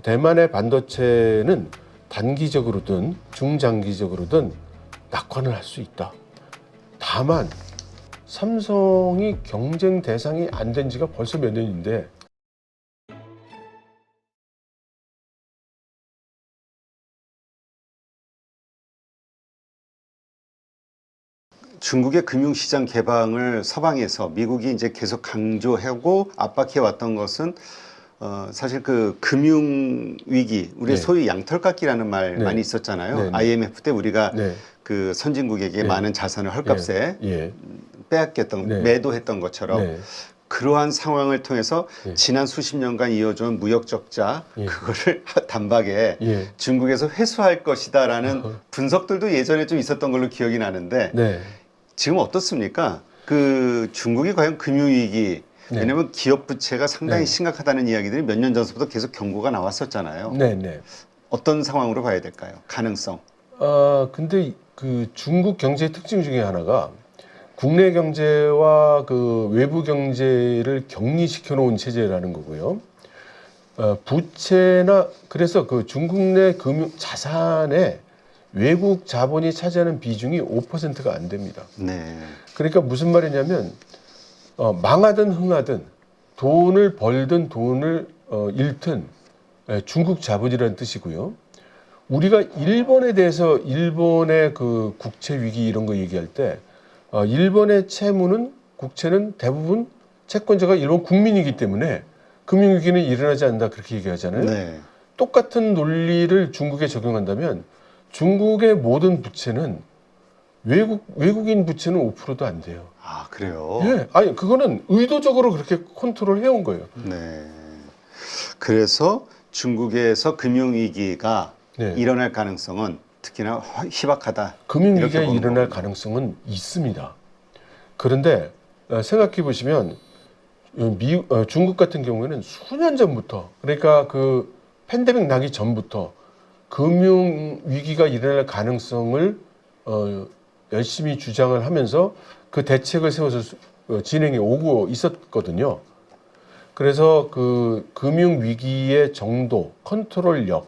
대만의 반도체는 단기적으로든 중장기적으로든 낙관을 할 수 있다. 다만 삼성이 경쟁 대상이 안 된 지가 벌써 몇 년인데 중국의 금융시장 개방을 서방에서 미국이 이제 계속 강조하고 압박해 왔던 것은 사실 그 금융 위기, 우리 네. 소위 양털깎기라는 말 네. 많이 있었잖아요. 네, 네. IMF 때 우리가 네. 그 선진국에게 네. 많은 자산을 헐값에 예. 빼앗겼던, 네. 매도했던 것처럼 네. 그러한 상황을 통해서 예. 지난 수십 년간 이어져온 무역 적자, 예. 그거를 단박에 예. 중국에서 회수할 것이다라는 분석들도 예전에 좀 있었던 걸로 기억이 나는데 네. 지금 어떻습니까? 그 중국이 과연 금융위기, 네. 왜냐하면 기업 부채가 상당히 네. 심각하다는 이야기들이 몇 년 전부터 계속 경고가 나왔었잖아요. 네. 네. 어떤 상황으로 봐야 될까요? 가능성. 근데 그 중국 경제의 특징 중에 하나가 국내 경제와 그 외부 경제를 격리시켜 놓은 체제라는 거고요. 부채나 그래서 그 중국 내 금융 자산에 외국 자본이 차지하는 비중이 5%가 안 됩니다. 네. 그러니까 무슨 말이냐면 망하든 흥하든 돈을 벌든 돈을 잃든 중국 자본이라는 뜻이고요. 우리가 일본에 대해서 일본의 그 국채 위기 이런 거 얘기할 때 일본의 채무는 국채는 대부분 채권자가 일본 국민이기 때문에 금융위기는 일어나지 않는다 그렇게 얘기하잖아요. 네. 똑같은 논리를 중국에 적용한다면 중국의 모든 부채는 외국인 부채는 5%도 안 돼요. 아, 그래요? 예, 아니 그거는 의도적으로 그렇게 컨트롤 해온 거예요. 네. 그래서 중국에서 금융위기가 네. 일어날 가능성은 특히나 희박하다. 금융위기가 이렇게 보는 일어날 거군요. 가능성은 있습니다. 그런데 생각해 보시면 중국 같은 경우에는 수년 전부터 그러니까 그 팬데믹 나기 전부터 금융위기가 일어날 가능성을 열심히 주장을 하면서 그 대책을 세워서 진행해 오고 있었거든요. 그래서 그 금융위기의 정도, 컨트롤력,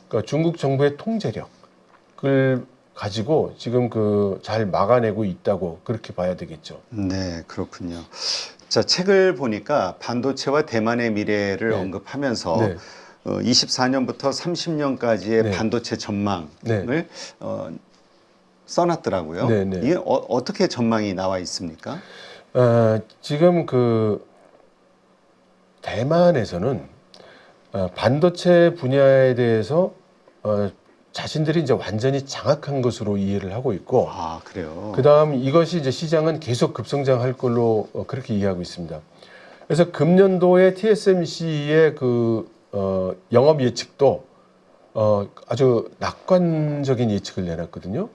그러니까 중국 정부의 통제력을 가지고 지금 그 잘 막아내고 있다고 그렇게 봐야 되겠죠. 네, 그렇군요. 자, 책을 보니까 반도체와 대만의 미래를 네. 언급하면서 네. 24년부터 30년까지의 네. 반도체 전망을 네. 써놨더라고요. 네, 네. 이게 어떻게 전망이 나와 있습니까? 지금 그 대만에서는 반도체 분야에 대해서 자신들이 이제 완전히 장악한 것으로 이해를 하고 있고, 아, 그래요? 그다음 이것이 이제 시장은 계속 급성장할 걸로 그렇게 이해하고 있습니다. 그래서 금년도에 TSMC의 그 영업 예측도 아주 낙관적인 예측을 내놨거든요.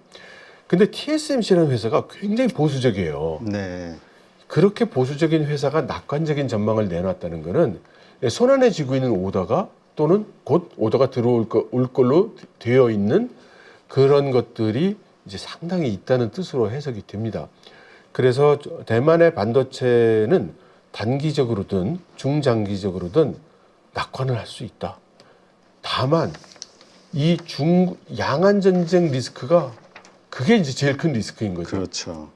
근데 TSMC라는 회사가 굉장히 보수적이에요. 네. 그렇게 보수적인 회사가 낙관적인 전망을 내놨다는 것은 손안에 쥐고 있는 오더가 또는 곧 오더가 들어올 올 걸로 되어 있는 그런 것들이 이제 상당히 있다는 뜻으로 해석이 됩니다. 그래서 대만의 반도체는 단기적으로든 중장기적으로든 낙관을 할 수 있다. 다만 이 양안 전쟁 리스크가 그게 이제 제일 큰 리스크인 거죠. 그렇죠.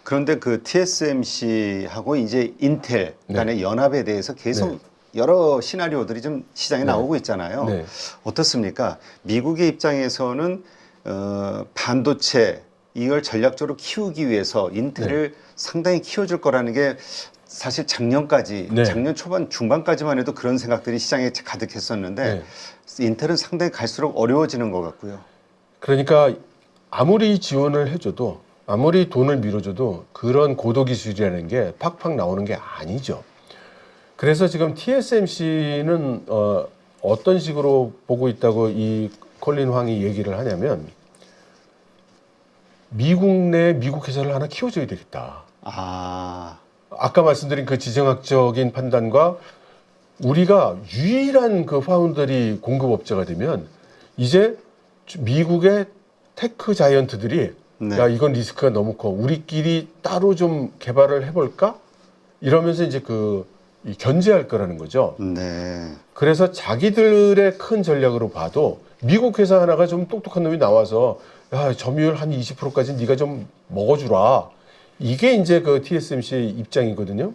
그런데 그 TSMC하고 이제 인텔 간의 연합에 대해서 계속 네. 여러 시나리오들이 좀 시장에 네. 나오고 있잖아요. 네. 어떻습니까? 미국의 입장에서는 반도체 이걸 전략적으로 키우기 위해서 인텔을 상당히 키워줄 거라는 게 사실 작년까지, 네. 작년 초반 중반까지만 해도 그런 생각들이 시장에 가득했었는데 인텔은 상당히 갈수록 어려워지는 것 같고요. 그러니까 아무리 지원을 해줘도 아무리 돈을 밀어줘도 그런 고도 기술이라는 게 팍팍 나오는 게 아니죠. 그래서 지금 TSMC는 어떤 식으로 보고 있다고 이 콜린 황이 얘기를 하냐면 미국 내 미국 회사를 하나 키워줘야 되겠다. 아까 말씀드린 그 지정학적인 판단과 우리가 유일한 그 파운더리 공급업자가 되면 이제 미국의 테크 자이언트들이 네. 야 이건 리스크가 너무 커 우리끼리 따로 좀 개발을 해볼까 이러면서 이제 이 견제할 거라는 거죠. 네. 그래서 자기들의 큰 전략으로 봐도 미국 회사 하나가 좀 똑똑한 놈이 나와서 야, 점유율 한 20%까지 네가 좀 먹어주라. 이게 이제 그 TSMC 입장이거든요.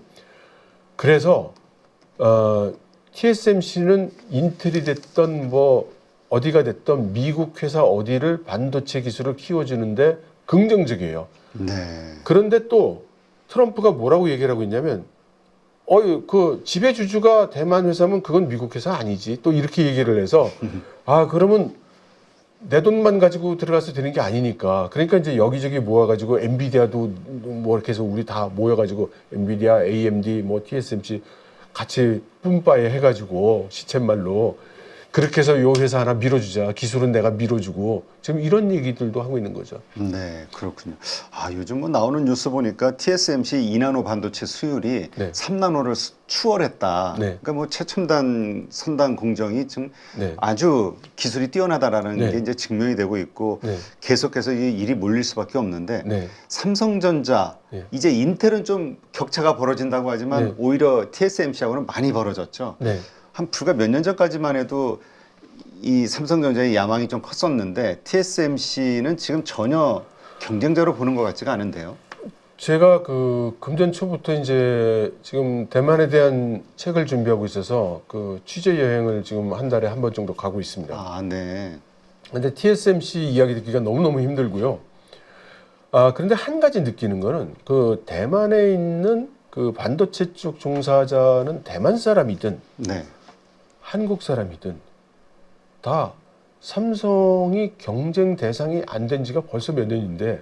그래서 TSMC는 인텔이 됐던 뭐 어디가 됐던 미국 회사 어디를 반도체 기술을 키워주는데 긍정적이에요. 네. 그런데 또 트럼프가 뭐라고 얘기를 하고 있냐면 그 지배주주가 대만 회사면 그건 미국 회사 아니지. 또 이렇게 얘기를 해서 아, 그러면 내 돈만 가지고 들어가서 되는 게 아니니까. 그러니까 이제 여기저기 모아가지고 엔비디아도 뭐 이렇게 해서 우리 다 모여가지고 엔비디아, AMD, 뭐 TSMC 같이 뿜빠에 해가지고 시쳇말로 그렇게 해서 요 회사 하나 밀어주자. 기술은 내가 밀어주고 지금 이런 얘기들도 하고 있는 거죠. 네, 그렇군요. 아, 요즘 뭐 나오는 뉴스 보니까 TSMC 2나노 반도체 수율이 네. 3나노를 추월했다. 네. 그러니까 뭐 최첨단 선단 공정이 지금 네. 아주 기술이 뛰어나다라는 네. 게 이제 증명이 되고 있고 네. 계속해서 이 일이 몰릴 수밖에 없는데 네. 삼성전자 네. 이제 인텔은 좀 격차가 벌어진다고 하지만 네. 오히려 TSMC하고는 많이 벌어졌죠. 네. 한 불과 몇 년 전까지만 해도 이 삼성전자의 야망이 좀 컸었는데 TSMC는 지금 전혀 경쟁자로 보는 것 같지가 않은데요. 제가 그 금년 초부터 이제 지금 대만에 대한 책을 준비하고 있어서 그 취재 여행을 지금 한 달에 한 번 정도 가고 있습니다. 아, 네. 근데 TSMC 이야기 듣기가 너무너무 힘들고요. 그런데 한 가지 느끼는 거는 그 대만에 있는 그 반도체 쪽 종사자는 대만 사람이든 네. 한국 사람이든 다 삼성이 경쟁 대상이 안 된 지가 벌써 몇 년인데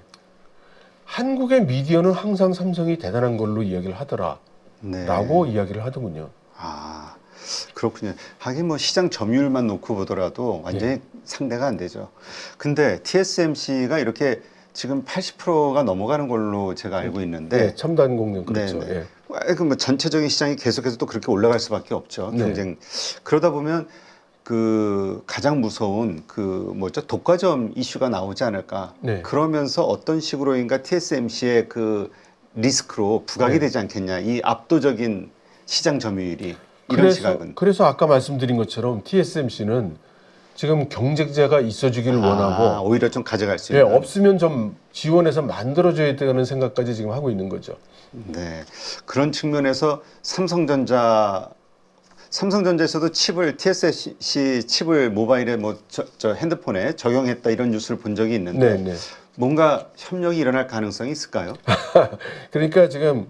한국의 미디어는 항상 삼성이 대단한 걸로 이야기를 하더라. 네. 라고 이야기를 하더군요. 아, 그렇군요. 하긴 뭐 시장 점유율만 놓고 보더라도 완전히 상대가 안 되죠. 근데 TSMC가 이렇게 지금 80%가 넘어가는 걸로 제가 알고 있는데 네, 첨단 공정 그렇죠. 네, 네. 예. 뭐 전체적인 시장이 계속해서 또 그렇게 올라갈 수밖에 없죠. 네. 경쟁. 그러다 보면 그 가장 무서운 그 뭐죠? 독과점 이슈가 나오지 않을까. 네. 그러면서 어떤 식으로인가 TSMC의 그 리스크로 부각이 네. 되지 않겠냐. 이 압도적인 시장 점유율이 이런 시각은. 그래서 아까 말씀드린 것처럼 TSMC는 지금 경쟁자가 있어주기를 원하고 오히려 좀 가져갈 수 예, 있는. 없으면 좀 지원해서 만들어줘야 되는 생각까지 지금 하고 있는 거죠. 네. 그런 측면에서 삼성전자에서도 칩을 TSMC 칩을 모바일에 뭐 저 핸드폰에 적용했다 이런 뉴스를 본 적이 있는데 네, 네. 뭔가 협력이 일어날 가능성이 있을까요? 그러니까 지금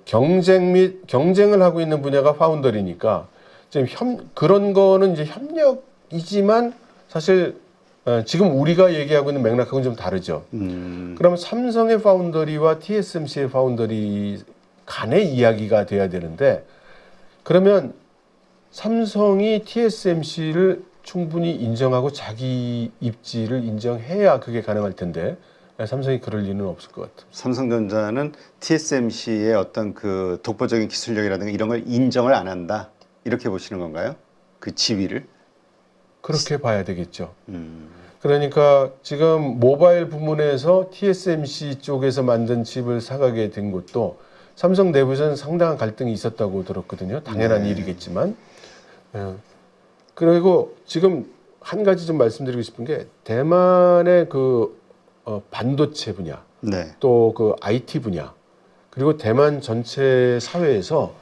경쟁을 하고 있는 분야가 파운더리니까 지금 그런 거는 이제 협력이지만 사실 지금 우리가 얘기하고 있는 맥락하고는 좀 다르죠. 그러면 삼성의 파운더리와 TSMC의 파운더리 간의 이야기가 돼야 되는데 그러면 삼성이 TSMC를 충분히 인정하고 자기 입지를 인정해야 그게 가능할 텐데 삼성이 그럴 리는 없을 것 같아요. 삼성전자는 TSMC의 어떤 그 독보적인 기술력이라든가 이런 걸 인정을 안 한다 이렇게 보시는 건가요? 그 지위를? 그렇게 봐야 되겠죠. 그러니까 지금 모바일 부문에서 TSMC 쪽에서 만든 칩을 사가게 된 것도 삼성 내부에서는 상당한 갈등이 있었다고 들었거든요. 당연한 네. 일이겠지만. 그리고 지금 한 가지 좀 말씀드리고 싶은 게 대만의 그 반도체 분야, 네. 또 그 IT 분야, 그리고 대만 전체 사회에서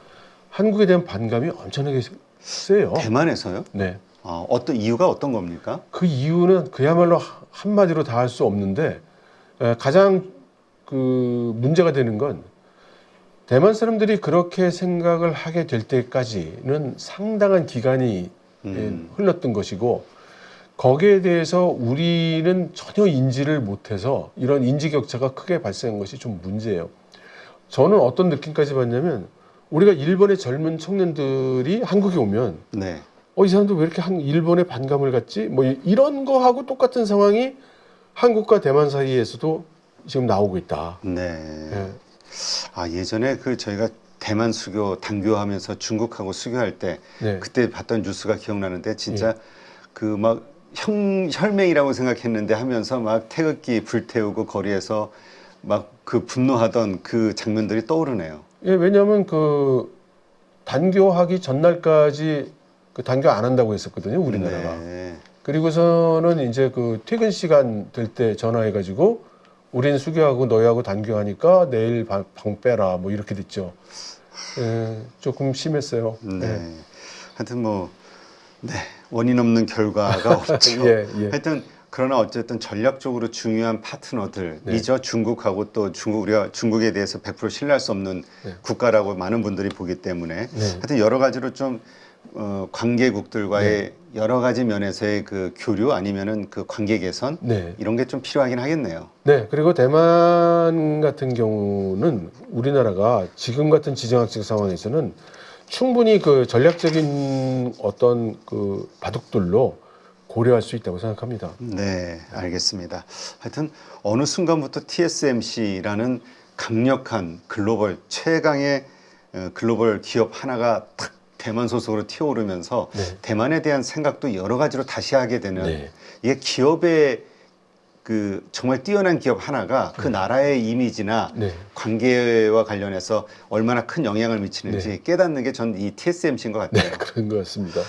한국에 대한 반감이 엄청나게 세요. 대만에서요? 네. 어떤 이유가 어떤 겁니까? 그 이유는 그야말로 한마디로 다 할 수 없는데 가장 그 문제가 되는 건 대만 사람들이 그렇게 생각을 하게 될 때까지는 상당한 기간이 흘렀던 것이고 거기에 대해서 우리는 전혀 인지를 못해서 이런 인지 격차가 크게 발생한 것이 좀 문제예요. 저는 어떤 느낌까지 받냐면 우리가 일본의 젊은 청년들이 한국에 오면 네. 이 사람들 왜 이렇게 일본에 반감을 갖지? 뭐 이런 거하고 똑같은 상황이 한국과 대만 사이에서도 지금 나오고 있다. 네. 예. 예전에 그 저희가 대만 수교 단교하면서 중국하고 수교할 때 네. 그때 봤던 뉴스가 기억나는데 진짜 그 막 혈맹이라고 생각했는데 하면서 막 태극기 불태우고 거리에서 막 그 분노하던 그 장면들이 떠오르네요. 예, 왜냐하면 그 단교하기 전날까지 그 단교 안 한다고 했었거든요, 우리나라가. 네. 그리고서는 이제 그 퇴근 시간 될 때 전화해가지고 우리는 수교하고 너희하고 단교하니까 내일 방 빼라 뭐 이렇게 됐죠. 예, 조금 심했어요. 네. 하여튼 뭐, 네. 원인 없는 결과가 없죠. 예, 예. 하여튼 그러나 어쨌든 전략적으로 중요한 파트너들이죠. 중국하고 또 우리가 중국에 대해서 100% 신뢰할 수 없는 국가라고 많은 분들이 보기 때문에 하여튼 여러 가지로 좀 관계국들과의 여러 가지 면에서의 그 교류 아니면은 그 관계 개선 이런 게 좀 필요하긴 하겠네요. 네, 그리고 대만 같은 경우는 우리나라가 지금 같은 지정학적 상황에서는 충분히 그 전략적인 어떤 그 바둑들로 고려할 수 있다고 생각합니다. 네, 알겠습니다. 하여튼 어느 순간부터 TSMC라는 강력한 글로벌 최강의 글로벌 기업 하나가 탁 대만 소속으로 튀어오르면서 대만에 대한 생각도 여러 가지로 다시 하게 되는 이게 기업의 그 정말 뛰어난 기업 하나가 그 나라의 이미지나 관계와 관련해서 얼마나 큰 영향을 미치는지 깨닫는 게 전 이 TSMC인 것 같아요. 네, 그런 것 같습니다.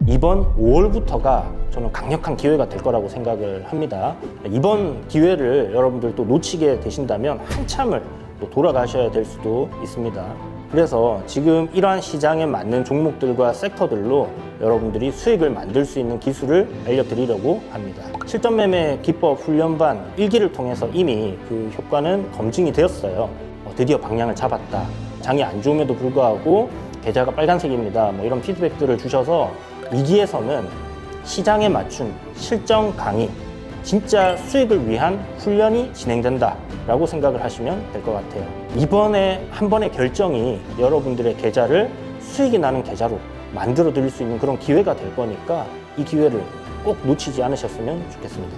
이번 5월부터가 저는 강력한 기회가 될 거라고 생각을 합니다. 이번 기회를 여러분들 또 놓치게 되신다면 한참을 또 돌아가셔야 될 수도 있습니다. 그래서 지금 이러한 시장에 맞는 종목들과 섹터들로 여러분들이 수익을 만들 수 있는 기술을 알려드리려고 합니다. 실전 매매 기법 훈련반 1기를 통해서 이미 그 효과는 검증이 되었어요. 드디어 방향을 잡았다. 장이 안 좋음에도 불구하고 계좌가 빨간색입니다. 뭐 이런 피드백들을 주셔서 2기에서는 시장에 맞춘 실전 강의, 진짜 수익을 위한 훈련이 진행된다 라고 생각을 하시면 될 것 같아요. 이번에 한 번의 결정이 여러분들의 계좌를 수익이 나는 계좌로 만들어 드릴 수 있는 그런 기회가 될 거니까 이 기회를 꼭 놓치지 않으셨으면 좋겠습니다.